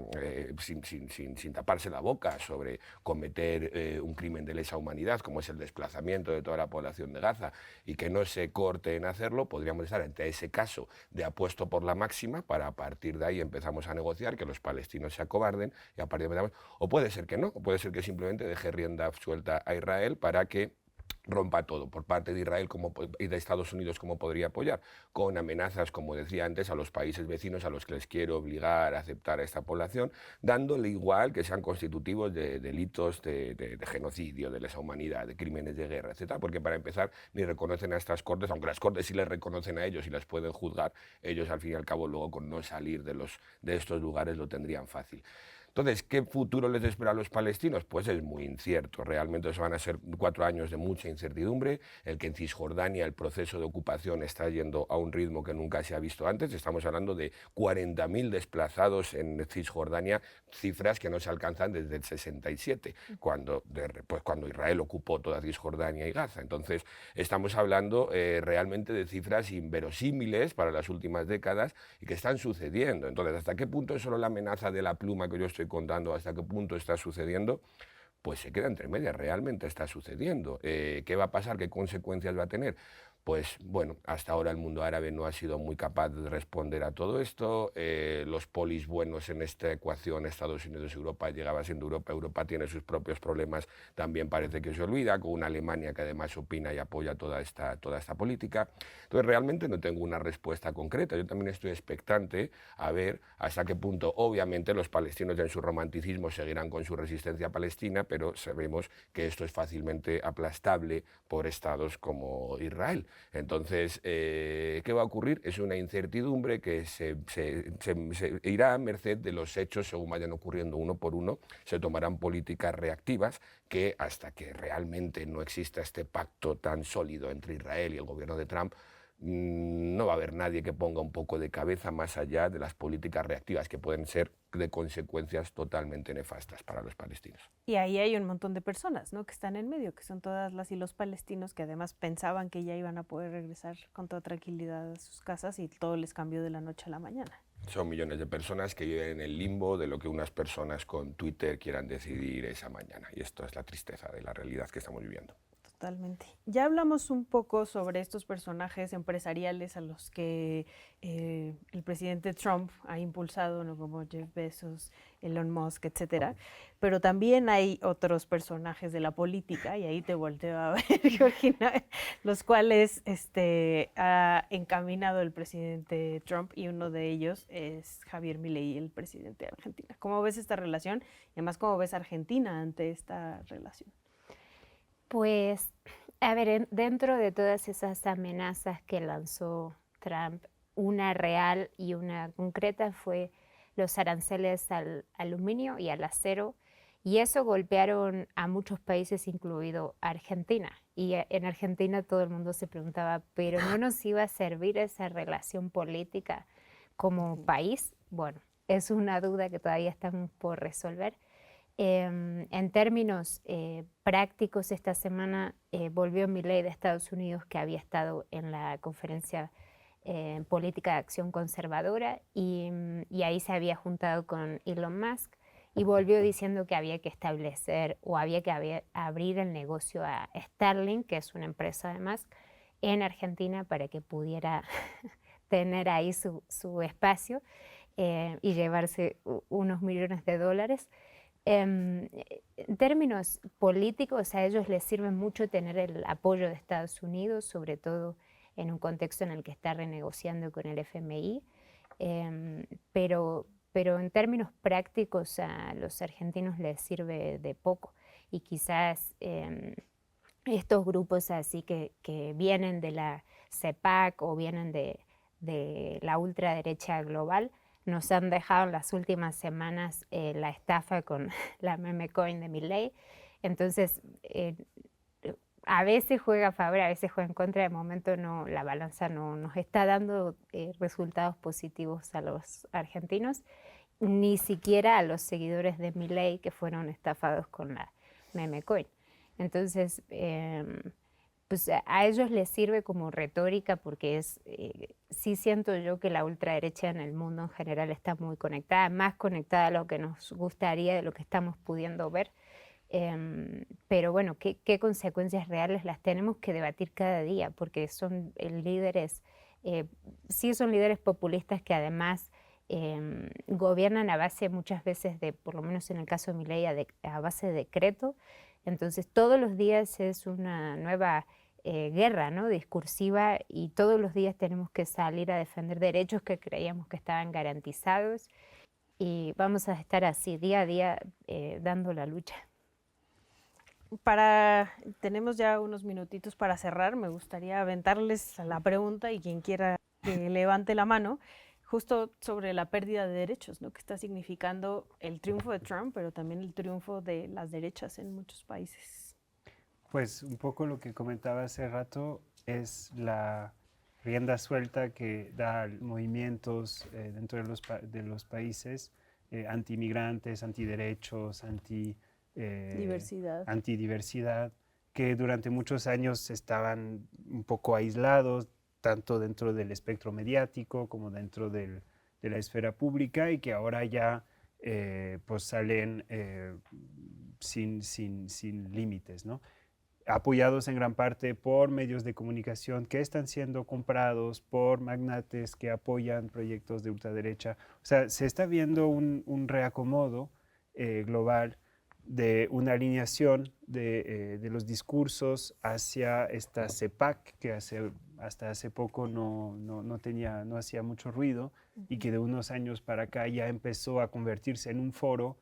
sin taparse la boca sobre cometer un crimen de lesa humanidad, como es el desplazamiento de toda la población de Gaza, y que no se corte en hacerlo, podríamos estar ante ese caso de apuesto por la máxima, para a partir de ahí empezamos a negociar, que los palestinos se acobarden y a partir de ahí, o puede ser que no, o puede ser que simplemente deje rienda suelta a Israel para que rompa todo por parte de Israel y de Estados Unidos, como podría apoyar, con amenazas, como decía antes, a los países vecinos a los que les quiere obligar a aceptar a esta población, dándole igual que sean constitutivos de delitos de genocidio, de lesa humanidad, de crímenes de guerra, etc. Porque para empezar ni reconocen a estas cortes, aunque las cortes sí les reconocen a ellos y las pueden juzgar, ellos al fin y al cabo luego con no salir de estos lugares lo tendrían fácil. Entonces, ¿qué futuro les espera a los palestinos? Pues es muy incierto. Realmente eso van a ser 4 años de mucha incertidumbre, el que en Cisjordania el proceso de ocupación está yendo a un ritmo que nunca se ha visto antes. Estamos hablando de 40.000 desplazados en Cisjordania, cifras que no se alcanzan desde el 67, cuando Israel ocupó toda Cisjordania y Gaza. Entonces, estamos hablando realmente de cifras inverosímiles para las últimas décadas y que están sucediendo. Entonces, ¿hasta qué punto es solo la amenaza de la pluma que yo estoy contando, hasta qué punto está sucediendo? Pues se queda entre medias, realmente está sucediendo. ¿Qué va a pasar? ¿Qué consecuencias va a tener? Pues bueno, hasta ahora el mundo árabe no ha sido muy capaz de responder a todo esto. Los polis buenos en esta ecuación, Estados Unidos y Europa, llegaba siendo Europa. Europa tiene sus propios problemas, también parece que se olvida, con una Alemania que además opina y apoya toda esta política. Entonces realmente no tengo una respuesta concreta. Yo también estoy expectante a ver hasta qué punto, obviamente, los palestinos en su romanticismo seguirán con su resistencia palestina, pero sabemos que esto es fácilmente aplastable por estados como Israel. Entonces, ¿qué va a ocurrir? Es una incertidumbre que se irá a merced de los hechos según vayan ocurriendo uno por uno. Se tomarán políticas reactivas que, hasta que realmente no exista este pacto tan sólido entre Israel y el gobierno de Trump, no va a haber nadie que ponga un poco de cabeza más allá de las políticas reactivas que pueden ser de consecuencias totalmente nefastas para los palestinos. Y ahí hay un montón de personas, ¿no?, que están en medio, que son todas las y los palestinos que además pensaban que ya iban a poder regresar con toda tranquilidad a sus casas y todo les cambió de la noche a la mañana. Son millones de personas que viven en el limbo de lo que unas personas con Twitter quieran decidir esa mañana. Y esto es la tristeza de la realidad que estamos viviendo. Totalmente. Ya hablamos un poco sobre estos personajes empresariales a los que el presidente Trump ha impulsado, ¿no?, como Jeff Bezos, Elon Musk, etcétera. Pero también hay otros personajes de la política, y ahí te volteo a ver, Georgina, los cuales ha encaminado el presidente Trump, y uno de ellos es Javier Milei, el presidente de Argentina. ¿Cómo ves esta relación? Y además, ¿cómo ves a Argentina ante esta relación? Pues, a ver, dentro de todas esas amenazas que lanzó Trump, una real y una concreta fue los aranceles al aluminio y al acero, y eso golpearon a muchos países, incluido Argentina. Y en Argentina todo el mundo se preguntaba, ¿pero no nos iba a servir esa relación política como país? Bueno, es una duda que todavía estamos por resolver. En términos prácticos, esta semana volvió Milei de Estados Unidos, que había estado en la conferencia política de acción conservadora, y ahí se había juntado con Elon Musk, y volvió diciendo que había que establecer o había que abrir el negocio a Starlink, que es una empresa de Musk, en Argentina, para que pudiera tener ahí su espacio y llevarse unos millones de dólares. En términos políticos, a ellos les sirve mucho tener el apoyo de Estados Unidos, sobre todo en un contexto en el que está renegociando con el FMI, pero en términos prácticos a los argentinos les sirve de poco, y quizás estos grupos así que vienen de la CEPAC o vienen de la ultraderecha global nos han dejado en las últimas semanas la estafa con la meme coin de Milei. Entonces, a veces juega a favor, a veces juega en contra. De momento la balanza no nos está dando resultados positivos a los argentinos, ni siquiera a los seguidores de Milei que fueron estafados con la meme coin. Entonces, pues a ellos les sirve como retórica, porque sí siento yo que la ultraderecha en el mundo en general está muy conectada, más conectada a lo que nos gustaría, de lo que estamos pudiendo ver. Pero bueno, ¿qué consecuencias reales? Las tenemos que debatir cada día, porque son líderes, sí son líderes populistas que además gobiernan a base muchas veces de, por lo menos en el caso de Milei, a base de decreto. Entonces todos los días es una nueva guerra, ¿no?, discursiva, y todos los días tenemos que salir a defender derechos que creíamos que estaban garantizados, y vamos a estar así día a día dando la lucha. Tenemos ya unos minutitos para cerrar. Me gustaría aventarles la pregunta, y quien quiera que levante la mano, justo sobre la pérdida de derechos, ¿no?, que está significando el triunfo de Trump, pero también el triunfo de las derechas en muchos países. Pues un poco lo que comentaba hace rato es la rienda suelta que da movimientos dentro de los países antimigrantes, antiderechos, antidiversidad, que durante muchos años estaban un poco aislados, tanto dentro del espectro mediático como dentro de la esfera pública, y que ahora ya pues salen sin límites, ¿no? apoyados en gran parte por medios de comunicación que están siendo comprados por magnates que apoyan proyectos de ultraderecha. O sea, se está viendo un reacomodo global de una alineación de los discursos hacia esta CEPAC, que hasta hace poco no hacía mucho ruido y que de unos años para acá ya empezó a convertirse en un foro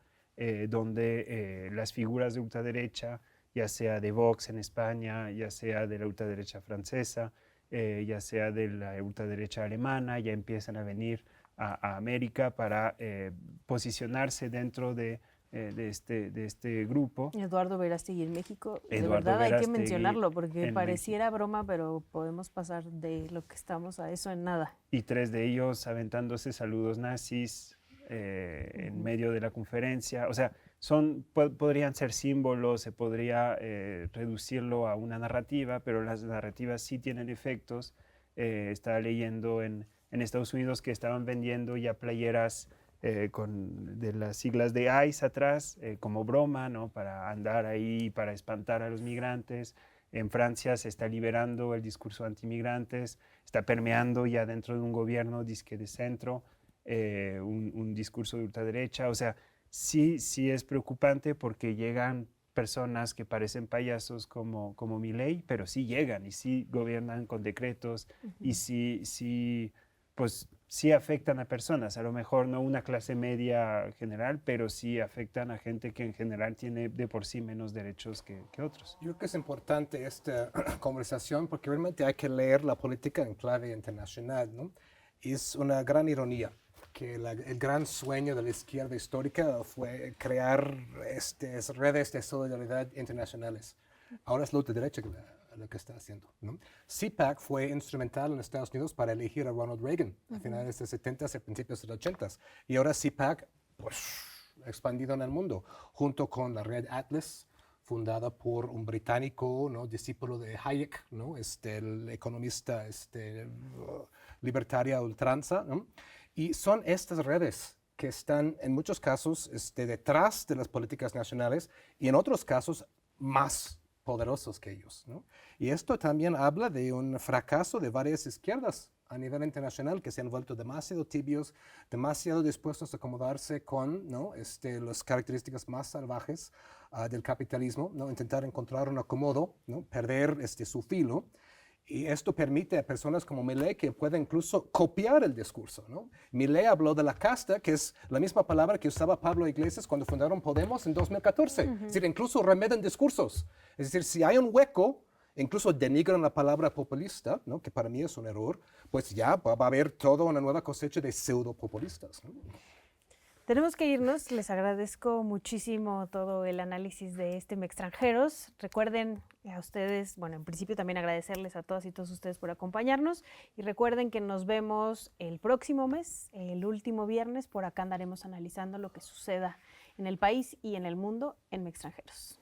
donde las figuras de ultraderecha, ya sea de Vox en España, ya sea de la ultraderecha francesa, ya sea de la ultraderecha alemana, ya empiezan a venir a América para posicionarse dentro de este grupo. Eduardo Verástegui en México, de Eduardo verdad hay que Verástegui mencionarlo porque en pareciera broma, pero podemos pasar de lo que estamos a eso en nada. Y 3 de ellos aventándose saludos nazis en medio de la conferencia. O sea, podrían ser símbolos, se podría reducirlo a una narrativa, pero las narrativas sí tienen efectos. Estaba leyendo en Estados Unidos que estaban vendiendo ya playeras de las siglas de ICE atrás, como broma, ¿no? Para andar ahí, para espantar a los migrantes. En Francia se está liberando el discurso antimigrantes, está permeando ya dentro de un gobierno disque de centro, un discurso de ultraderecha. O sea, sí es preocupante porque llegan personas que parecen payasos como Milei, pero sí llegan y sí gobiernan con decretos y sí afectan a personas, a lo mejor no una clase media general, pero sí afectan a gente que en general tiene de por sí menos derechos que otros. Yo creo que es importante esta conversación porque realmente hay que leer la política en clave internacional, ¿no? Es una gran ironía que el gran sueño de la izquierda histórica fue crear estas redes de solidaridad internacionales. Ahora es la ultraderecha lo que está haciendo, ¿no? CPAC fue instrumental en Estados Unidos para elegir a Ronald Reagan a finales de los 70s y principios de los 80s. Y ahora CPAC, pues, expandido en el mundo, junto con la red Atlas, fundada por un británico, ¿no? Discípulo de Hayek, ¿no? El economista libertaria ultranza, ¿no? Y son estas redes que están en muchos casos detrás de las políticas nacionales y en otros casos más poderosos que ellos, ¿no? Y esto también habla de un fracaso de varias izquierdas a nivel internacional que se han vuelto demasiado tibios, demasiado dispuestos a acomodarse con, ¿no? Las características más salvajes del capitalismo, ¿no? Intentar encontrar un acomodo, ¿no? Perder su filo. Y esto permite a personas como Milei que pueden incluso copiar el discurso, ¿no? Milei habló de la casta, que es la misma palabra que usaba Pablo Iglesias cuando fundaron Podemos en 2014. Es decir, incluso remeden discursos. Es decir, si hay un hueco, incluso denigran la palabra populista, ¿no? Que para mí es un error, pues ya va a haber toda una nueva cosecha de pseudopopulistas, ¿no? Tenemos que irnos. Les agradezco muchísimo todo el análisis de Extranjeros. Recuerden a ustedes, bueno, en principio también agradecerles a todas y todos ustedes por acompañarnos. Y recuerden que nos vemos el próximo mes, el último viernes. Por acá andaremos analizando lo que suceda en el país y en el mundo en Extranjeros.